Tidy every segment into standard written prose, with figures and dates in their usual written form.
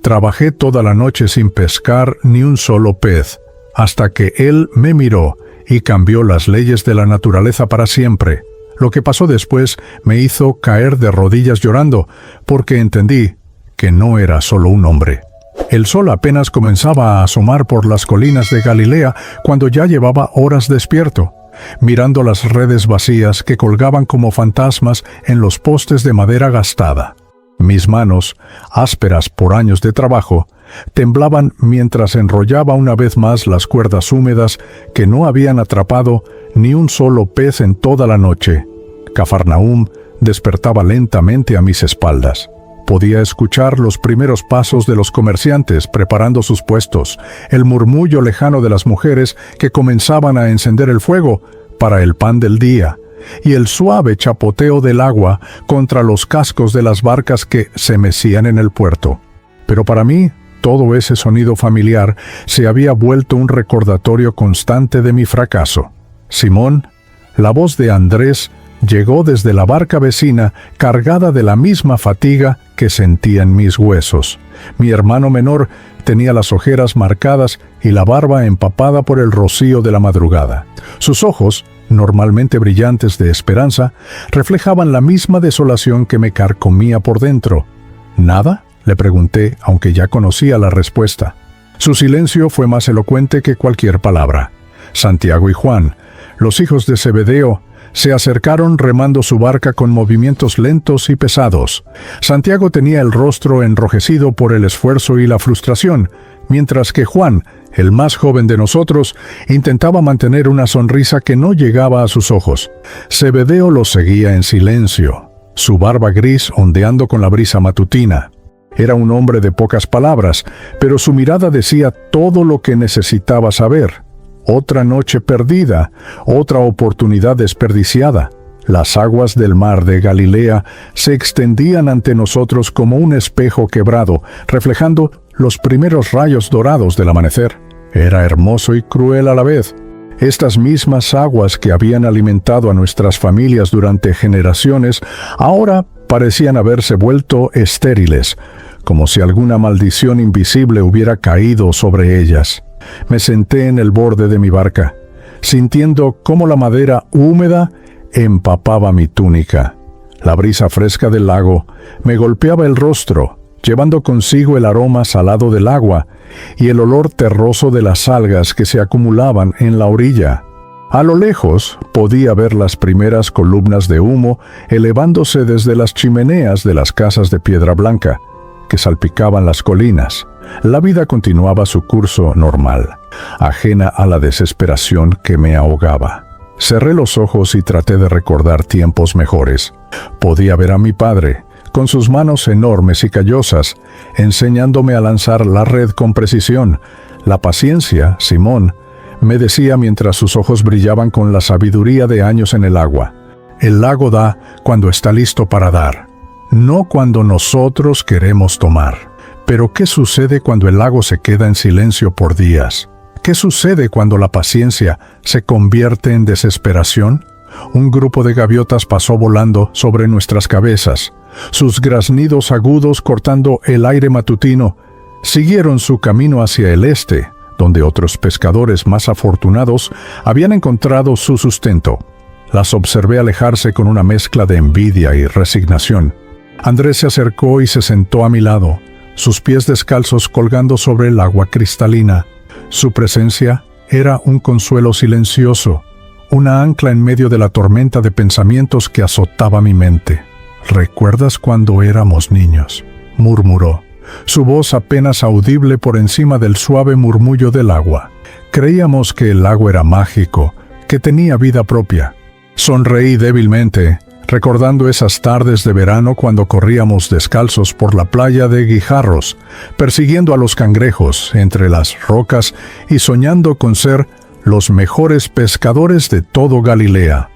Trabajé toda la noche sin pescar ni un solo pez, hasta que él me miró y cambió las leyes de la naturaleza para siempre. Lo que pasó después me hizo caer de rodillas llorando, porque entendí que no era solo un hombre. El sol apenas comenzaba a asomar por las colinas de Galilea cuando ya llevaba horas despierto, mirando las redes vacías que colgaban como fantasmas en los postes de madera gastada. Mis manos, ásperas por años de trabajo, temblaban mientras enrollaba una vez más las cuerdas húmedas que no habían atrapado ni un solo pez en toda la noche. Cafarnaúm despertaba lentamente a mis espaldas. Podía escuchar los primeros pasos de los comerciantes preparando sus puestos, el murmullo lejano de las mujeres que comenzaban a encender el fuego para el pan del día, y el suave chapoteo del agua contra los cascos de las barcas que se mecían en el puerto. Pero para mí, todo ese sonido familiar se había vuelto un recordatorio constante de mi fracaso. Simón, la voz de Andrés, llegó desde la barca vecina cargada de la misma fatiga que sentía en mis huesos. Mi hermano menor tenía las ojeras marcadas y la barba empapada por el rocío de la madrugada. Sus ojos, normalmente brillantes de esperanza, reflejaban la misma desolación que me carcomía por dentro. ¿Nada?, le pregunté, aunque ya conocía la respuesta. Su silencio fue más elocuente que cualquier palabra. Santiago y Juan, los hijos de Zebedeo, se acercaron remando su barca con movimientos lentos y pesados. Santiago tenía el rostro enrojecido por el esfuerzo y la frustración, mientras que Juan, el más joven de nosotros, intentaba mantener una sonrisa que no llegaba a sus ojos. Zebedeo los seguía en silencio, su barba gris ondeando con la brisa matutina. Era un hombre de pocas palabras, pero su mirada decía todo lo que necesitaba saber. Otra noche perdida, otra oportunidad desperdiciada. Las aguas del mar de Galilea se extendían ante nosotros como un espejo quebrado, reflejando los primeros rayos dorados del amanecer. Era hermoso y cruel a la vez. Estas mismas aguas que habían alimentado a nuestras familias durante generaciones, ahora parecían haberse vuelto estériles, como si alguna maldición invisible hubiera caído sobre ellas. Me senté en el borde de mi barca, sintiendo cómo la madera húmeda empapaba mi túnica. La brisa fresca del lago me golpeaba el rostro, llevando consigo el aroma salado del agua y el olor terroso de las algas que se acumulaban en la orilla. A lo lejos podía ver las primeras columnas de humo elevándose desde las chimeneas de las casas de piedra blanca, que salpicaban las colinas. La vida continuaba su curso normal, ajena a la desesperación que me ahogaba. Cerré los ojos y traté de recordar tiempos mejores. Podía ver a mi padre, con sus manos enormes y callosas, enseñándome a lanzar la red con precisión. La paciencia, Simón, me decía mientras sus ojos brillaban con la sabiduría de años en el agua. El lago da cuando está listo para dar, no cuando nosotros queremos tomar. Pero ¿qué sucede cuando el lago se queda en silencio por días? ¿Qué sucede cuando la paciencia se convierte en desesperación? Un grupo de gaviotas pasó volando sobre nuestras cabezas. Sus graznidos agudos cortando el aire matutino siguieron su camino hacia el este, donde otros pescadores más afortunados habían encontrado su sustento. Las observé alejarse con una mezcla de envidia y resignación. Andrés se acercó y se sentó a mi lado, sus pies descalzos colgando sobre el agua cristalina. Su presencia era un consuelo silencioso, una ancla en medio de la tormenta de pensamientos que azotaba mi mente. «¿Recuerdas cuando éramos niños?», murmuró, su voz apenas audible por encima del suave murmullo del agua. Creíamos que el lago era mágico, que tenía vida propia. Sonreí débilmente, recordando esas tardes de verano cuando corríamos descalzos por la playa de Guijarros, persiguiendo a los cangrejos entre las rocas y soñando con ser los mejores pescadores de todo Galilea.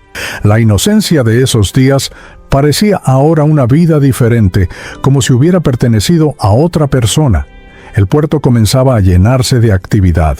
La inocencia de esos días parecía ahora una vida diferente, como si hubiera pertenecido a otra persona. El puerto comenzaba a llenarse de actividad.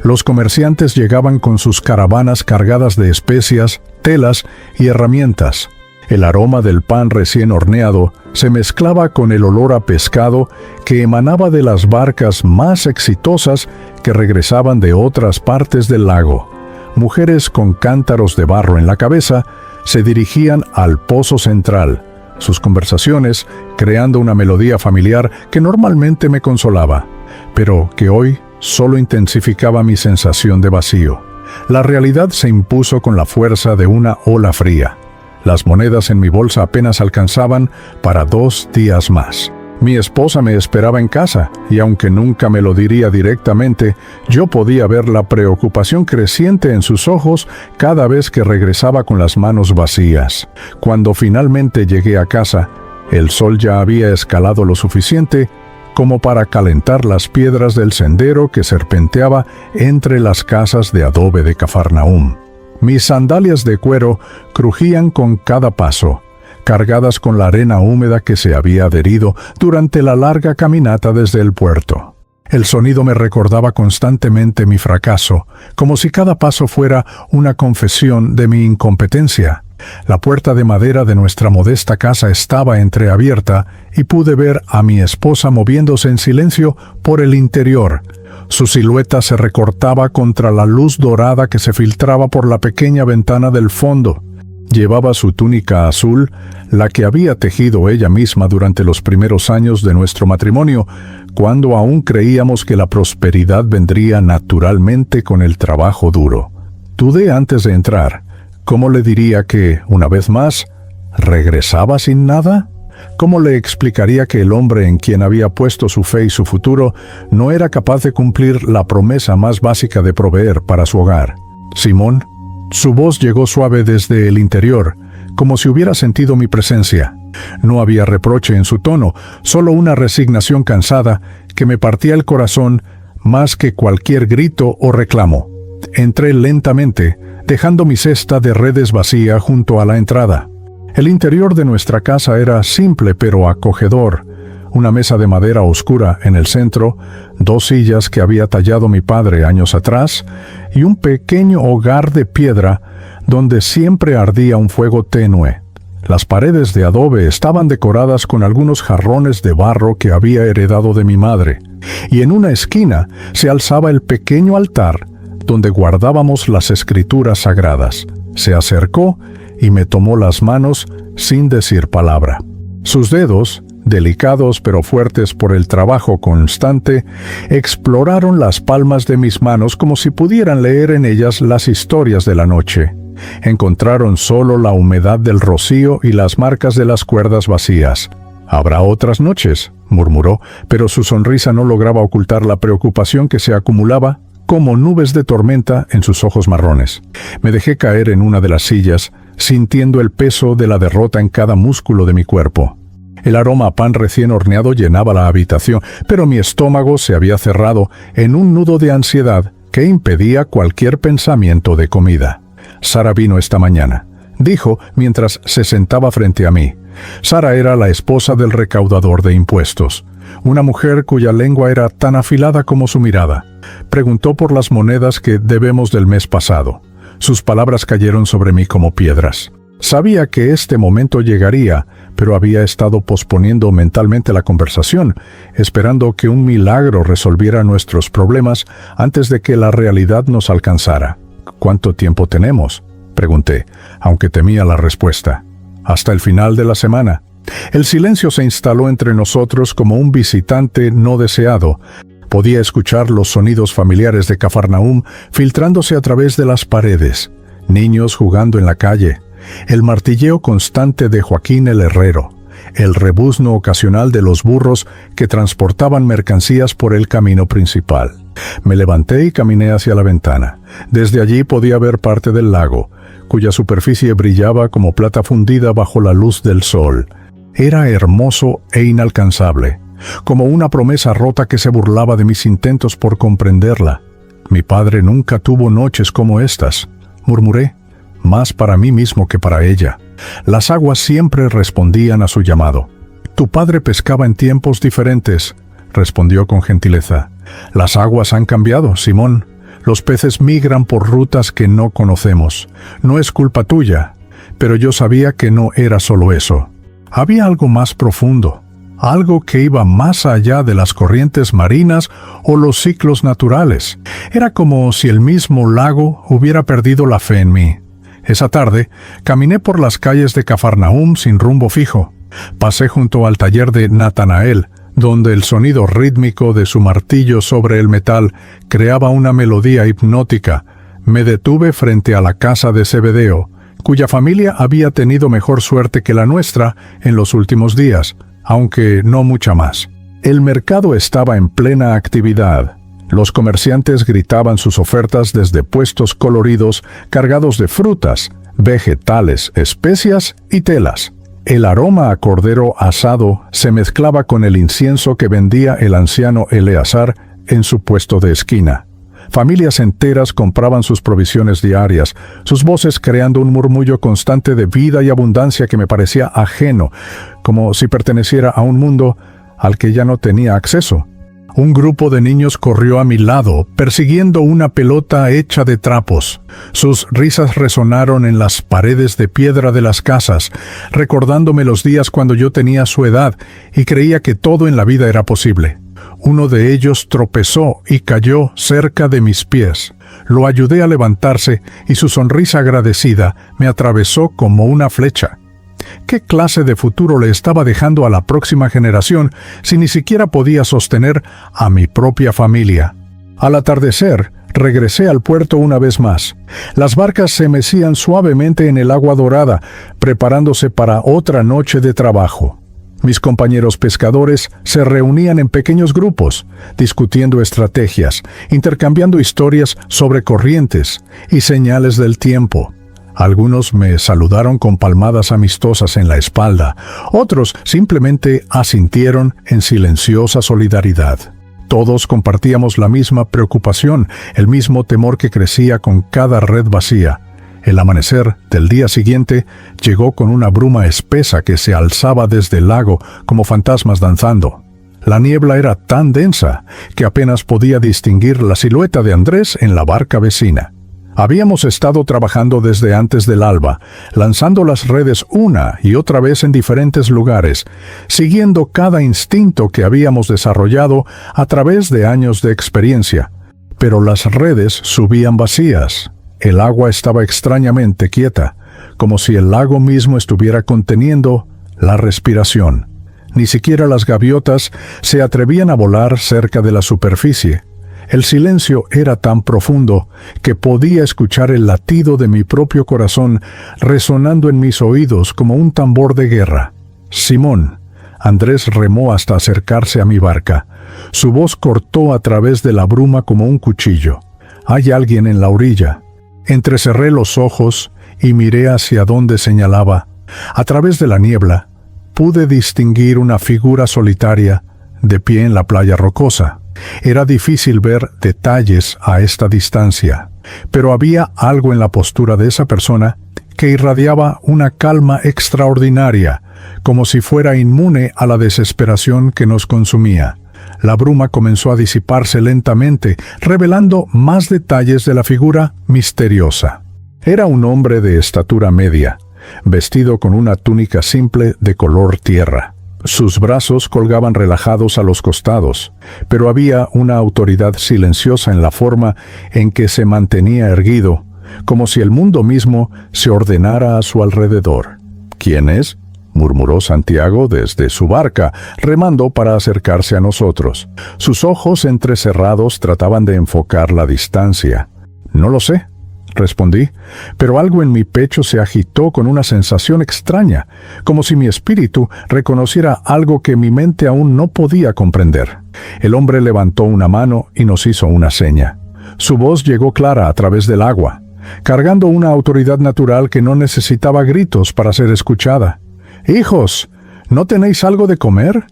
Los comerciantes llegaban con sus caravanas cargadas de especias, telas y herramientas. El aroma del pan recién horneado se mezclaba con el olor a pescado que emanaba de las barcas más exitosas que regresaban de otras partes del lago. Mujeres con cántaros de barro en la cabeza se dirigían al pozo central, sus conversaciones creando una melodía familiar que normalmente me consolaba, pero que hoy solo intensificaba mi sensación de vacío. La realidad se impuso con la fuerza de una ola fría. Las monedas en mi bolsa apenas alcanzaban para 2 días más. Mi esposa me esperaba en casa, y aunque nunca me lo diría directamente, yo podía ver la preocupación creciente en sus ojos cada vez que regresaba con las manos vacías. Cuando finalmente llegué a casa, el sol ya había escalado lo suficiente como para calentar las piedras del sendero que serpenteaba entre las casas de adobe de Cafarnaúm. Mis sandalias de cuero crujían con cada paso, cargadas con la arena húmeda que se había adherido durante la larga caminata desde el puerto. El sonido me recordaba constantemente mi fracaso, como si cada paso fuera una confesión de mi incompetencia. La puerta de madera de nuestra modesta casa estaba entreabierta y pude ver a mi esposa moviéndose en silencio por el interior. Su silueta se recortaba contra la luz dorada que se filtraba por la pequeña ventana del fondo. Llevaba su túnica azul, la que había tejido ella misma durante los primeros años de nuestro matrimonio, cuando aún creíamos que la prosperidad vendría naturalmente con el trabajo duro. Dudé antes de entrar. ¿Cómo le diría que, una vez más, regresaba sin nada? ¿Cómo le explicaría que el hombre en quien había puesto su fe y su futuro no era capaz de cumplir la promesa más básica de proveer para su hogar? Simón, su voz llegó suave desde el interior, como si hubiera sentido mi presencia. No había reproche en su tono, solo una resignación cansada que me partía el corazón más que cualquier grito o reclamo. Entré lentamente, dejando mi cesta de redes vacía junto a la entrada. El interior de nuestra casa era simple pero acogedor. Una mesa de madera oscura en el centro, 2 sillas que había tallado mi padre años atrás, y un pequeño hogar de piedra donde siempre ardía un fuego tenue. Las paredes de adobe estaban decoradas con algunos jarrones de barro que había heredado de mi madre, y en una esquina se alzaba el pequeño altar donde guardábamos las escrituras sagradas. Se acercó y me tomó las manos sin decir palabra. Sus dedos, delicados pero fuertes por el trabajo constante, exploraron las palmas de mis manos como si pudieran leer en ellas las historias de la noche. Encontraron solo la humedad del rocío y las marcas de las cuerdas vacías. «Habrá otras noches», murmuró, pero su sonrisa no lograba ocultar la preocupación que se acumulaba como nubes de tormenta en sus ojos marrones. Me dejé caer en una de las sillas, sintiendo el peso de la derrota en cada músculo de mi cuerpo. El aroma a pan recién horneado llenaba la habitación, pero mi estómago se había cerrado en un nudo de ansiedad que impedía cualquier pensamiento de comida. «Sara vino esta mañana», dijo mientras se sentaba frente a mí. Sara era la esposa del recaudador de impuestos, una mujer cuya lengua era tan afilada como su mirada. Preguntó por las monedas que debemos del mes pasado. Sus palabras cayeron sobre mí como piedras. Sabía que este momento llegaría, pero había estado posponiendo mentalmente la conversación, esperando que un milagro resolviera nuestros problemas antes de que la realidad nos alcanzara. «¿Cuánto tiempo tenemos?», pregunté, aunque temía la respuesta. «Hasta el final de la semana». El silencio se instaló entre nosotros como un visitante no deseado. Podía escuchar los sonidos familiares de Cafarnaúm filtrándose a través de las paredes. Niños jugando en la calle, el martilleo constante de Joaquín el herrero, el rebuzno ocasional de los burros que transportaban mercancías por el camino principal. Me levanté y caminé hacia la ventana. Desde allí podía ver parte del lago, cuya superficie brillaba como plata fundida bajo la luz del sol. Era hermoso e inalcanzable, como una promesa rota que se burlaba de mis intentos por comprenderla. «Mi padre nunca tuvo noches como estas», murmuré, más para mí mismo que para ella. Las aguas siempre respondían a su llamado. «Tu padre pescaba en tiempos diferentes», respondió con gentileza. «Las aguas han cambiado, Simón. Los peces migran por rutas que no conocemos. No es culpa tuya. Pero yo sabía que no era solo eso. Había algo más profundo, algo que iba más allá de las corrientes marinas o los ciclos naturales. Era como si el mismo lago hubiera perdido la fe en mí. Esa tarde, caminé por las calles de Cafarnaúm sin rumbo fijo. Pasé junto al taller de Natanael, donde el sonido rítmico de su martillo sobre el metal creaba una melodía hipnótica. Me detuve frente a la casa de Zebedeo, cuya familia había tenido mejor suerte que la nuestra en los últimos días, aunque no mucha más. El mercado estaba en plena actividad. Los comerciantes gritaban sus ofertas desde puestos coloridos cargados de frutas, vegetales, especias y telas. El aroma a cordero asado se mezclaba con el incienso que vendía el anciano Eleazar en su puesto de esquina. Familias enteras compraban sus provisiones diarias, sus voces creando un murmullo constante de vida y abundancia que me parecía ajeno, como si perteneciera a un mundo al que ya no tenía acceso. Un grupo de niños corrió a mi lado, persiguiendo una pelota hecha de trapos. Sus risas resonaron en las paredes de piedra de las casas, recordándome los días cuando yo tenía su edad y creía que todo en la vida era posible. Uno de ellos tropezó y cayó cerca de mis pies. Lo ayudé a levantarse y su sonrisa agradecida me atravesó como una flecha. ¿Qué clase de futuro le estaba dejando a la próxima generación si ni siquiera podía sostener a mi propia familia? Al atardecer, regresé al puerto una vez más. Las barcas se mecían suavemente en el agua dorada, preparándose para otra noche de trabajo. Mis compañeros pescadores se reunían en pequeños grupos, discutiendo estrategias, intercambiando historias sobre corrientes y señales del tiempo. Algunos me saludaron con palmadas amistosas en la espalda, otros simplemente asintieron en silenciosa solidaridad. Todos compartíamos la misma preocupación, el mismo temor que crecía con cada red vacía. El amanecer del día siguiente llegó con una bruma espesa que se alzaba desde el lago como fantasmas danzando. La niebla era tan densa que apenas podía distinguir la silueta de Andrés en la barca vecina. Habíamos estado trabajando desde antes del alba, lanzando las redes una y otra vez en diferentes lugares, siguiendo cada instinto que habíamos desarrollado a través de años de experiencia. Pero las redes subían vacías. El agua estaba extrañamente quieta, como si el lago mismo estuviera conteniendo la respiración. Ni siquiera las gaviotas se atrevían a volar cerca de la superficie. El silencio era tan profundo que podía escuchar el latido de mi propio corazón resonando en mis oídos como un tambor de guerra. Simón, Andrés remó hasta acercarse a mi barca. Su voz cortó a través de la bruma como un cuchillo. «Hay alguien en la orilla». Entrecerré los ojos y miré hacia donde señalaba. A través de la niebla, pude distinguir una figura solitaria de pie en la playa rocosa. Era difícil ver detalles a esta distancia, pero había algo en la postura de esa persona que irradiaba una calma extraordinaria, como si fuera inmune a la desesperación que nos consumía. La bruma comenzó a disiparse lentamente, revelando más detalles de la figura misteriosa. Era un hombre de estatura media, vestido con una túnica simple de color tierra. Sus brazos colgaban relajados a los costados, pero había una autoridad silenciosa en la forma en que se mantenía erguido, como si el mundo mismo se ordenara a su alrededor. «¿Quién es?», murmuró Santiago desde su barca, remando para acercarse a nosotros. Sus ojos entrecerrados trataban de enfocar la distancia. «No lo sé», respondí, pero algo en mi pecho se agitó con una sensación extraña, como si mi espíritu reconociera algo que mi mente aún no podía comprender. El hombre levantó una mano y nos hizo una seña. Su voz llegó clara a través del agua, cargando una autoridad natural que no necesitaba gritos para ser escuchada. «Hijos, ¿no tenéis algo de comer?».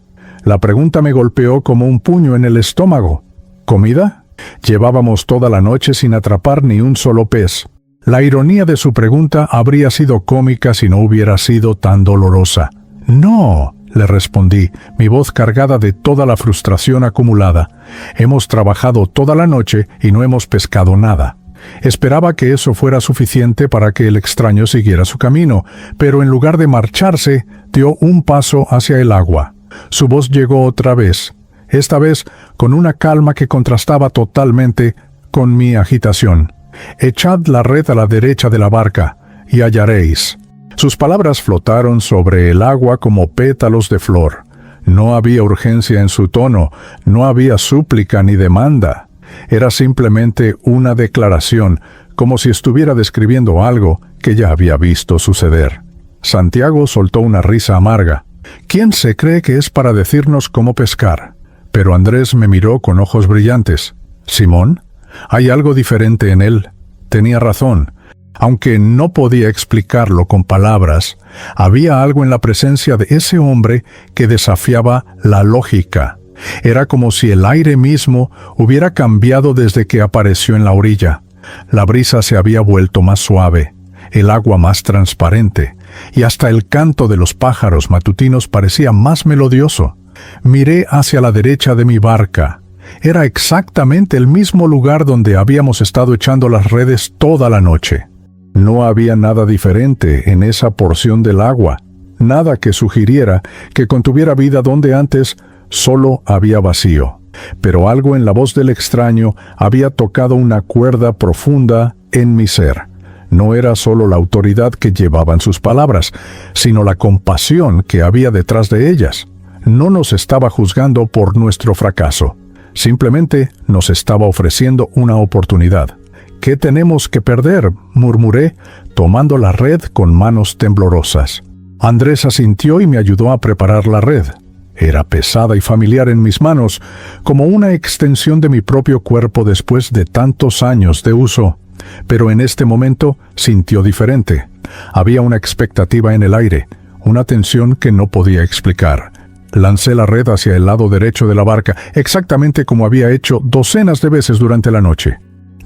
La pregunta me golpeó como un puño en el estómago. «¿Comida?». Llevábamos toda la noche sin atrapar ni un solo pez. La ironía de su pregunta habría sido cómica si no hubiera sido tan dolorosa. «No», le respondí, mi voz cargada de toda la frustración acumulada. «Hemos trabajado toda la noche y no hemos pescado nada». Esperaba que eso fuera suficiente para que el extraño siguiera su camino, pero en lugar de marcharse, dio un paso hacia el agua. Su voz llegó otra vez, esta vez con una calma que contrastaba totalmente con mi agitación. «Echad la red a la derecha de la barca, y hallaréis». Sus palabras flotaron sobre el agua como pétalos de flor. No había urgencia en su tono, no había súplica ni demanda. Era simplemente una declaración, como si estuviera describiendo algo que ya había visto suceder. Santiago soltó una risa amarga. «¿Quién se cree que es para decirnos cómo pescar?» Pero Andrés me miró con ojos brillantes. «¿Simón? Hay algo diferente en él». Tenía razón. Aunque no podía explicarlo con palabras, había algo en la presencia de ese hombre que desafiaba la lógica. Era como si el aire mismo hubiera cambiado desde que apareció en la orilla. La brisa se había vuelto más suave, el agua más transparente, y hasta el canto de los pájaros matutinos parecía más melodioso. Miré hacia la derecha de mi barca. Era exactamente el mismo lugar donde habíamos estado echando las redes toda la noche. No había nada diferente en esa porción del agua, nada que sugiriera que contuviera vida donde antes solo había vacío. Pero algo en la voz del extraño había tocado una cuerda profunda en mi ser. No era solo la autoridad que llevaban sus palabras, sino la compasión que había detrás de ellas. No nos estaba juzgando por nuestro fracaso. Simplemente nos estaba ofreciendo una oportunidad. «¿Qué tenemos que perder?», murmuré, tomando la red con manos temblorosas. Andrés asintió y me ayudó a preparar la red. Era pesada y familiar en mis manos, como una extensión de mi propio cuerpo después de tantos años de uso. Pero en este momento sintió diferente. Había una expectativa en el aire, una tensión que no podía explicar. Lancé la red hacia el lado derecho de la barca, exactamente como había hecho docenas de veces durante la noche.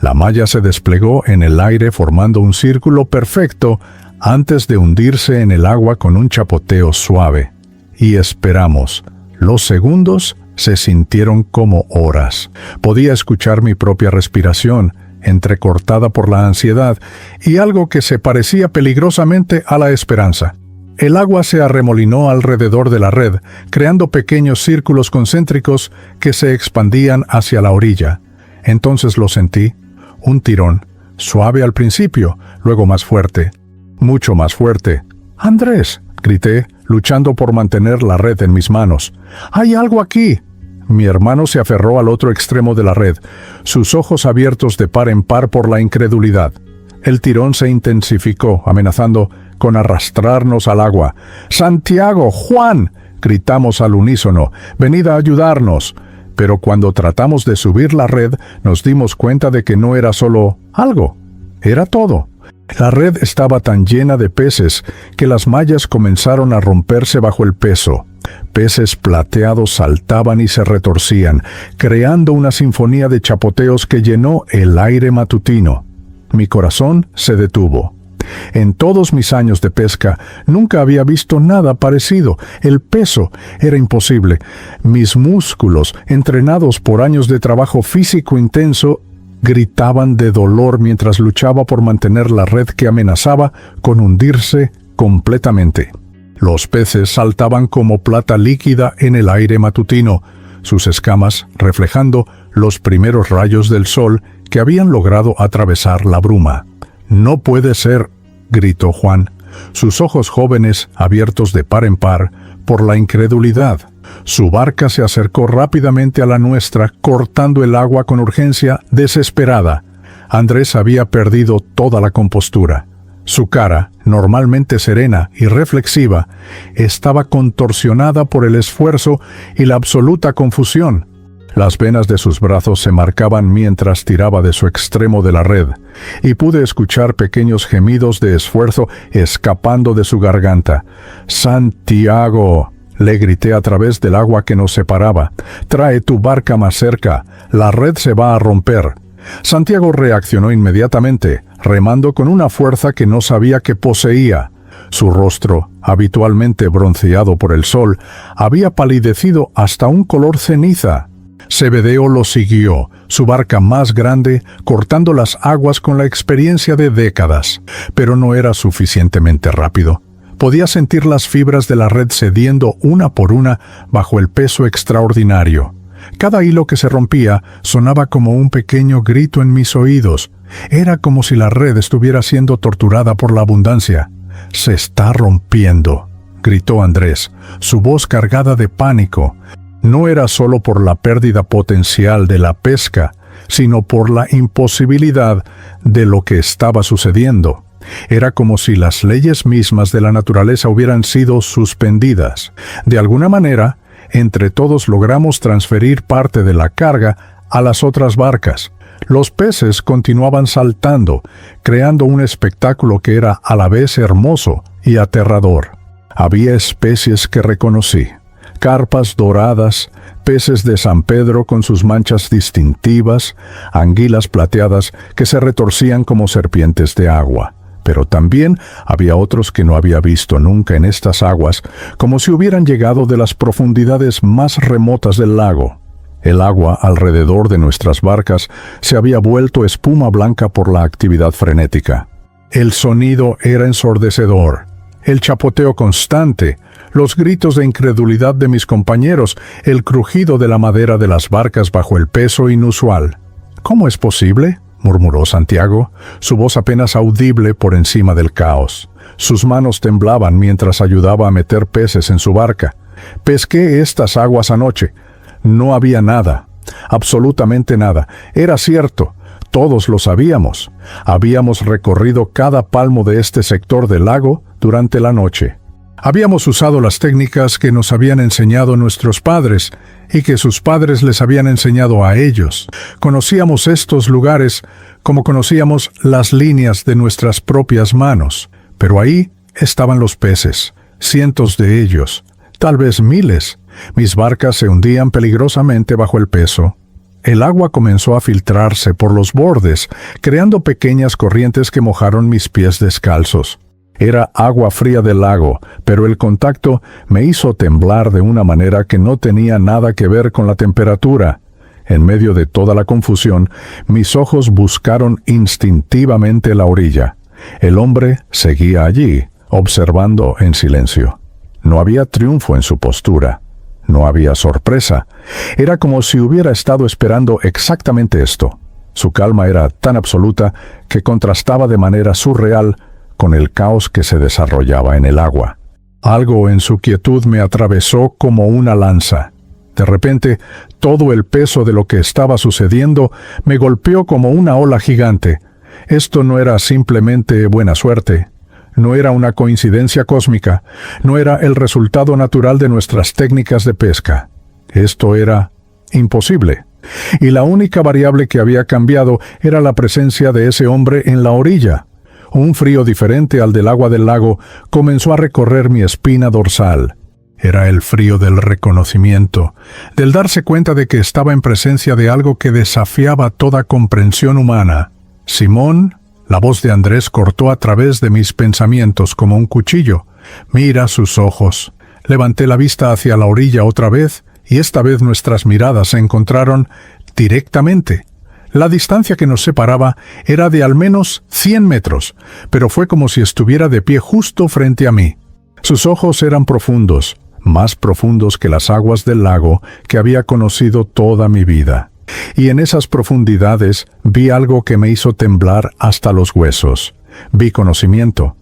La malla se desplegó en el aire formando un círculo perfecto antes de hundirse en el agua con un chapoteo suave. Y esperamos. Los segundos se sintieron como horas. Podía escuchar mi propia respiración, entrecortada por la ansiedad, y algo que se parecía peligrosamente a la esperanza. El agua se arremolinó alrededor de la red, creando pequeños círculos concéntricos que se expandían hacia la orilla. Entonces lo sentí. Un tirón, suave al principio, luego más fuerte, mucho más fuerte. «¡Andrés!», grité, luchando por mantener la red en mis manos. «¡Hay algo aquí!». Mi hermano se aferró al otro extremo de la red, sus ojos abiertos de par en par por la incredulidad. El tirón se intensificó, amenazando con arrastrarnos al agua. «¡Santiago! ¡Juan!», gritamos al unísono. «¡Venid a ayudarnos!». Pero cuando tratamos de subir la red, nos dimos cuenta de que no era solo algo, era todo. La red estaba tan llena de peces que las mallas comenzaron a romperse bajo el peso. Peces plateados saltaban y se retorcían, creando una sinfonía de chapoteos que llenó el aire matutino. Mi corazón se detuvo. En todos mis años de pesca, nunca había visto nada parecido. El peso era imposible. Mis músculos, entrenados por años de trabajo físico intenso, gritaban de dolor mientras luchaba por mantener la red que amenazaba con hundirse completamente. Los peces saltaban como plata líquida en el aire matutino, sus escamas reflejando los primeros rayos del sol que habían logrado atravesar la bruma. «No puede ser», gritó Juan, sus ojos jóvenes abiertos de par en par por la incredulidad. Su barca se acercó rápidamente a la nuestra, cortando el agua con urgencia desesperada. Andrés había perdido toda la compostura. Su cara, normalmente serena y reflexiva, estaba contorsionada por el esfuerzo y la absoluta confusión. Las venas de sus brazos se marcaban mientras tiraba de su extremo de la red, y pude escuchar pequeños gemidos de esfuerzo escapando de su garganta. «¡Santiago!», le grité a través del agua que nos separaba. «¡Trae tu barca más cerca! La red se va a romper». Santiago reaccionó inmediatamente, remando con una fuerza que no sabía que poseía. Su rostro, habitualmente bronceado por el sol, había palidecido hasta un color ceniza. Zebedeo lo siguió, su barca más grande, cortando las aguas con la experiencia de décadas, pero no era suficientemente rápido. Podía sentir las fibras de la red cediendo una por una bajo el peso extraordinario. Cada hilo que se rompía sonaba como un pequeño grito en mis oídos. Era como si la red estuviera siendo torturada por la abundancia. «Se está rompiendo», gritó Andrés, su voz cargada de pánico. No era solo por la pérdida potencial de la pesca, sino por la imposibilidad de lo que estaba sucediendo. Era como si las leyes mismas de la naturaleza hubieran sido suspendidas. De alguna manera, entre todos logramos transferir parte de la carga a las otras barcas. Los peces continuaban saltando, creando un espectáculo que era a la vez hermoso y aterrador. Había especies que reconocí: carpas doradas, peces de San Pedro con sus manchas distintivas, anguilas plateadas que se retorcían como serpientes de agua. Pero también había otros que no había visto nunca en estas aguas, como si hubieran llegado de las profundidades más remotas del lago. El agua alrededor de nuestras barcas se había vuelto espuma blanca por la actividad frenética. El sonido era ensordecedor, el chapoteo constante, los gritos de incredulidad de mis compañeros, el crujido de la madera de las barcas bajo el peso inusual. «¿Cómo es posible?», murmuró Santiago, su voz apenas audible por encima del caos. Sus manos temblaban mientras ayudaba a meter peces en su barca. «Pesqué estas aguas anoche. No había nada, absolutamente nada. Era cierto, todos lo sabíamos. Habíamos recorrido cada palmo de este sector del lago durante la noche. Habíamos usado las técnicas que nos habían enseñado nuestros padres y que sus padres les habían enseñado a ellos. Conocíamos estos lugares como conocíamos las líneas de nuestras propias manos. Pero ahí estaban los peces, cientos de ellos, tal vez miles. Mis barcas se hundían peligrosamente bajo el peso. El agua comenzó a filtrarse por los bordes, creando pequeñas corrientes que mojaron mis pies descalzos. Era agua fría del lago, pero el contacto me hizo temblar de una manera que no tenía nada que ver con la temperatura. En medio de toda la confusión, mis ojos buscaron instintivamente la orilla. El hombre seguía allí, observando en silencio. No había triunfo en su postura. No había sorpresa. Era como si hubiera estado esperando exactamente esto. Su calma era tan absoluta que contrastaba de manera surreal con el caos que se desarrollaba en el agua. Algo en su quietud me atravesó como una lanza. De repente, todo el peso de lo que estaba sucediendo me golpeó como una ola gigante. Esto no era simplemente buena suerte. No era una coincidencia cósmica. No era el resultado natural de nuestras técnicas de pesca. Esto era imposible. Y la única variable que había cambiado era la presencia de ese hombre en la orilla. Un frío diferente al del agua del lago comenzó a recorrer mi espina dorsal. Era el frío del reconocimiento, del darse cuenta de que estaba en presencia de algo que desafiaba toda comprensión humana. «Simón», la voz de Andrés cortó a través de mis pensamientos como un cuchillo. «Mira sus ojos». Levanté la vista hacia la orilla otra vez, y esta vez nuestras miradas se encontraron directamente. La distancia que nos separaba era de al menos 100 metros, pero fue como si estuviera de pie justo frente a mí. Sus ojos eran profundos, más profundos que las aguas del lago que había conocido toda mi vida. Y en esas profundidades vi algo que me hizo temblar hasta los huesos. Vi conocimiento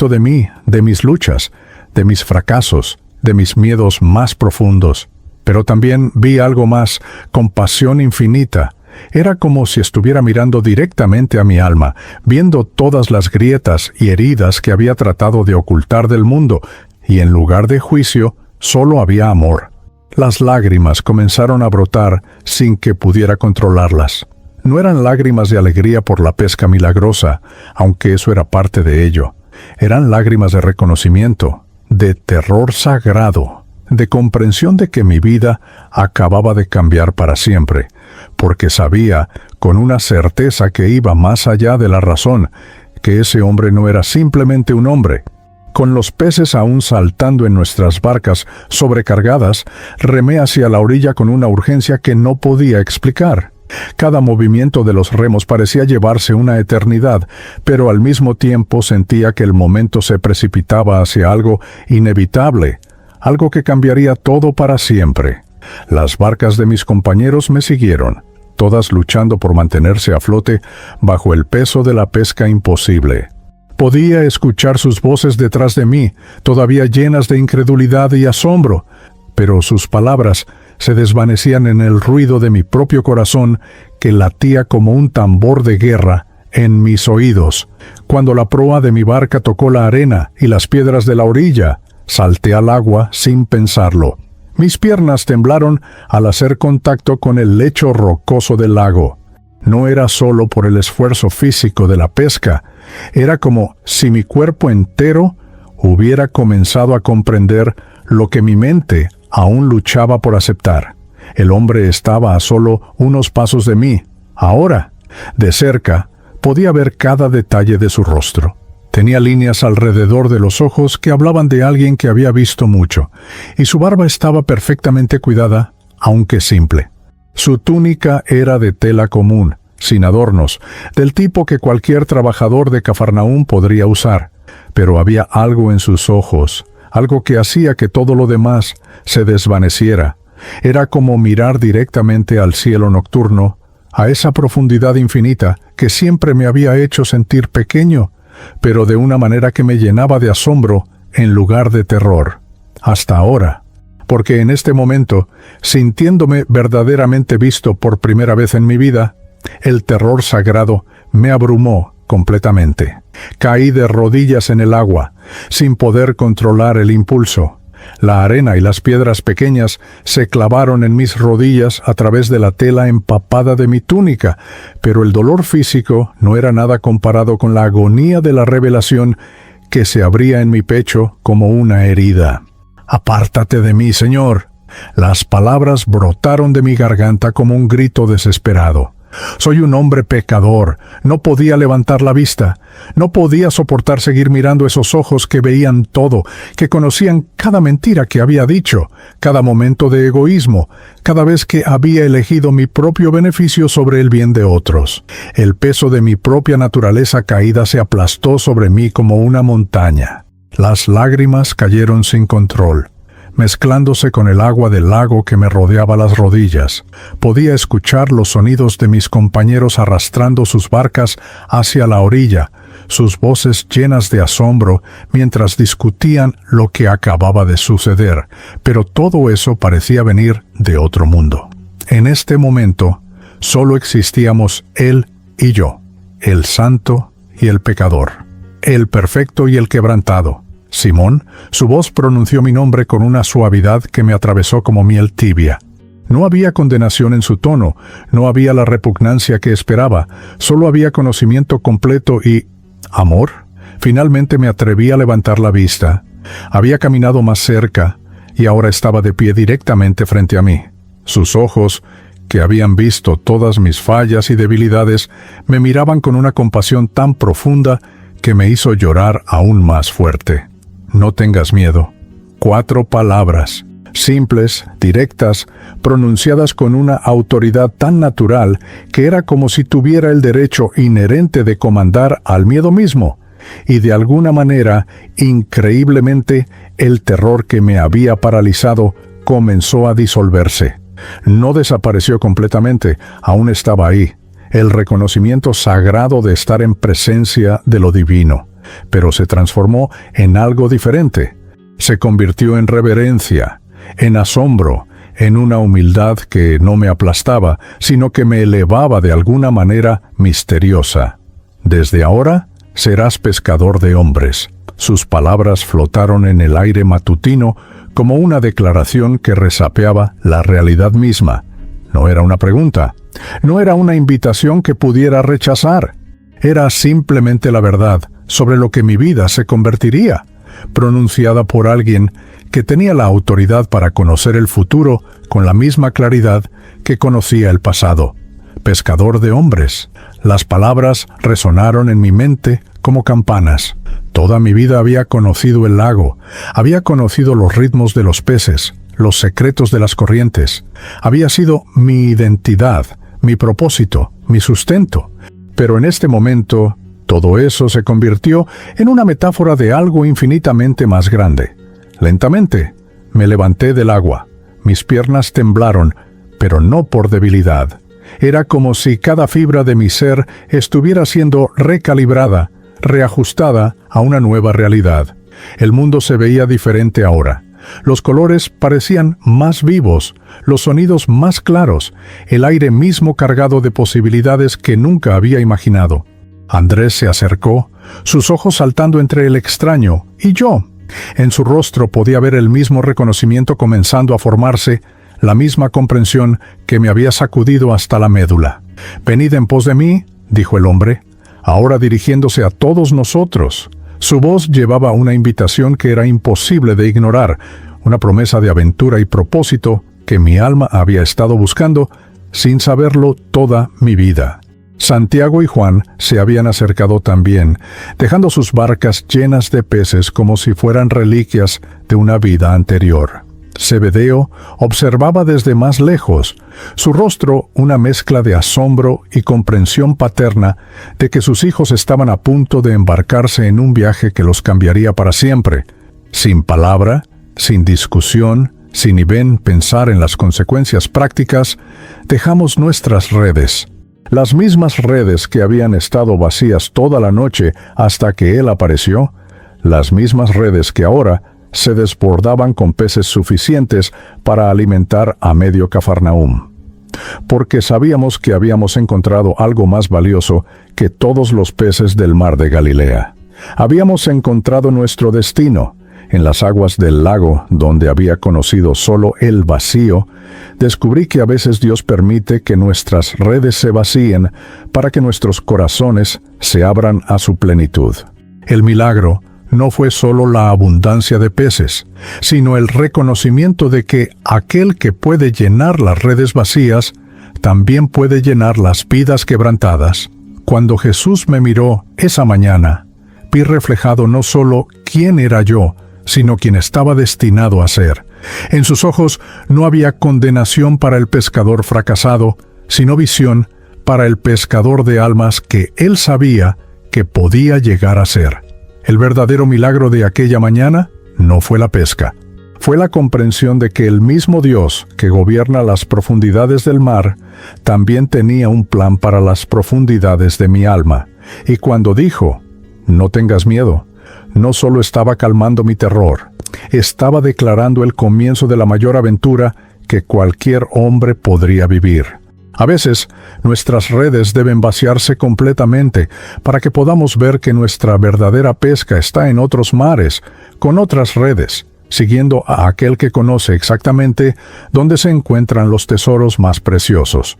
de mí, de mis luchas, de mis fracasos, de mis miedos más profundos. Pero también vi algo más, compasión infinita. Era como si estuviera mirando directamente a mi alma, viendo todas las grietas y heridas que había tratado de ocultar del mundo, y en lugar de juicio, solo había amor. Las lágrimas comenzaron a brotar sin que pudiera controlarlas. No eran lágrimas de alegría por la pesca milagrosa, aunque eso era parte de ello. Eran lágrimas de reconocimiento, de terror sagrado, de comprensión de que mi vida acababa de cambiar para siempre, porque sabía, con una certeza que iba más allá de la razón, que ese hombre no era simplemente un hombre. Con los peces aún saltando en nuestras barcas sobrecargadas, remé hacia la orilla con una urgencia que no podía explicar. Cada movimiento de los remos parecía llevarse una eternidad, pero al mismo tiempo sentía que el momento se precipitaba hacia algo inevitable, algo que cambiaría todo para siempre. Las barcas de mis compañeros me siguieron, todas luchando por mantenerse a flote bajo el peso de la pesca imposible. Podía escuchar sus voces detrás de mí, todavía llenas de incredulidad y asombro, pero sus palabras se desvanecían en el ruido de mi propio corazón que latía como un tambor de guerra en mis oídos. Cuando la proa de mi barca tocó la arena y las piedras de la orilla, salté al agua sin pensarlo. Mis piernas temblaron al hacer contacto con el lecho rocoso del lago. No era solo por el esfuerzo físico de la pesca, era como si mi cuerpo entero hubiera comenzado a comprender lo que mi mente aún luchaba por aceptar. El hombre estaba a solo unos pasos de mí. Ahora, de cerca, podía ver cada detalle de su rostro. Tenía líneas alrededor de los ojos que hablaban de alguien que había visto mucho, y su barba estaba perfectamente cuidada, aunque simple. Su túnica era de tela común, sin adornos, del tipo que cualquier trabajador de Cafarnaúm podría usar, pero había algo en sus ojos, algo que hacía que todo lo demás se desvaneciera. Era como mirar directamente al cielo nocturno, a esa profundidad infinita que siempre me había hecho sentir pequeño, pero de una manera que me llenaba de asombro en lugar de terror. Hasta ahora, porque en este momento, sintiéndome verdaderamente visto por primera vez en mi vida, el terror sagrado me abrumó completamente. Caí de rodillas en el agua, sin poder controlar el impulso. La arena y las piedras pequeñas se clavaron en mis rodillas a través de la tela empapada de mi túnica, pero el dolor físico no era nada comparado con la agonía de la revelación que se abría en mi pecho como una herida. «Apártate de mí, Señor». Las palabras brotaron de mi garganta como un grito desesperado. Soy un hombre pecador. No podía levantar la vista. No podía soportar seguir mirando esos ojos que veían todo, que conocían cada mentira que había dicho, cada momento de egoísmo, cada vez que había elegido mi propio beneficio sobre el bien de otros. El peso de mi propia naturaleza caída se aplastó sobre mí como una montaña. Las lágrimas cayeron sin control, mezclándose con el agua del lago que me rodeaba las rodillas. Podía escuchar los sonidos de mis compañeros arrastrando sus barcas hacia la orilla, sus voces llenas de asombro mientras discutían lo que acababa de suceder, pero todo eso parecía venir de otro mundo. En este momento, solo existíamos él y yo, el santo y el pecador, el perfecto y el quebrantado. Simón, su voz pronunció mi nombre con una suavidad que me atravesó como miel tibia. No había condenación en su tono, no había la repugnancia que esperaba, solo había conocimiento completo y... ¿amor? Finalmente me atreví a levantar la vista. Había caminado más cerca, y ahora estaba de pie directamente frente a mí. Sus ojos, que habían visto todas mis fallas y debilidades, me miraban con una compasión tan profunda que me hizo llorar aún más fuerte. No tengas miedo. 4 palabras, simples, directas, pronunciadas con una autoridad tan natural que era como si tuviera el derecho inherente de comandar al miedo mismo, y de alguna manera, increíblemente, el terror que me había paralizado comenzó a disolverse. No desapareció completamente, aún estaba ahí, el reconocimiento sagrado de estar en presencia de lo divino, pero se transformó en algo diferente. Se convirtió en reverencia, en asombro, en una humildad que no me aplastaba, sino que me elevaba de alguna manera misteriosa. Desde ahora serás pescador de hombres. Sus palabras flotaron en el aire matutino como una declaración que resapeaba la realidad misma. No era una pregunta, no era una invitación que pudiera rechazar. Era simplemente la verdad sobre lo que mi vida se convertiría, pronunciada por alguien que tenía la autoridad para conocer el futuro con la misma claridad que conocía el pasado. Pescador de hombres. Las palabras resonaron en mi mente como campanas. Toda mi vida había conocido el lago, había conocido los ritmos de los peces, los secretos de las corrientes. Había sido mi identidad, mi propósito, mi sustento. Pero en este momento, todo eso se convirtió en una metáfora de algo infinitamente más grande. Lentamente, me levanté del agua. Mis piernas temblaron, pero no por debilidad. Era como si cada fibra de mi ser estuviera siendo recalibrada, reajustada a una nueva realidad. El mundo se veía diferente ahora. Los colores parecían más vivos, los sonidos más claros, el aire mismo cargado de posibilidades que nunca había imaginado. Andrés se acercó, sus ojos saltando entre el extraño y yo. En su rostro podía ver el mismo reconocimiento comenzando a formarse, la misma comprensión que me había sacudido hasta la médula. «Venid en pos de mí», dijo el hombre, ahora dirigiéndose a todos nosotros. Su voz llevaba una invitación que era imposible de ignorar, una promesa de aventura y propósito que mi alma había estado buscando, sin saberlo, toda mi vida. Santiago y Juan se habían acercado también, dejando sus barcas llenas de peces como si fueran reliquias de una vida anterior. Zebedeo observaba desde más lejos, su rostro una mezcla de asombro y comprensión paterna de que sus hijos estaban a punto de embarcarse en un viaje que los cambiaría para siempre. Sin palabra, sin discusión, sin ni bien pensar en las consecuencias prácticas, dejamos nuestras redes. Las mismas redes que habían estado vacías toda la noche hasta que él apareció, las mismas redes que ahora se desbordaban con peces suficientes para alimentar a medio Cafarnaúm. Porque sabíamos que habíamos encontrado algo más valioso que todos los peces del mar de Galilea. Habíamos encontrado nuestro destino. En las aguas del lago, donde había conocido solo el vacío, descubrí que a veces Dios permite que nuestras redes se vacíen para que nuestros corazones se abran a su plenitud. El milagro no fue solo la abundancia de peces, sino el reconocimiento de que aquel que puede llenar las redes vacías, también puede llenar las vidas quebrantadas. Cuando Jesús me miró esa mañana, vi reflejado no solo quién era yo, sino quien estaba destinado a ser. En sus ojos no había condenación para el pescador fracasado, sino visión para el pescador de almas que él sabía que podía llegar a ser. El verdadero milagro de aquella mañana no fue la pesca. Fue la comprensión de que el mismo Dios que gobierna las profundidades del mar también tenía un plan para las profundidades de mi alma. Y cuando dijo, «No tengas miedo», no solo estaba calmando mi terror, estaba declarando el comienzo de la mayor aventura que cualquier hombre podría vivir. A veces, nuestras redes deben vaciarse completamente para que podamos ver que nuestra verdadera pesca está en otros mares, con otras redes, siguiendo a aquel que conoce exactamente dónde se encuentran los tesoros más preciosos.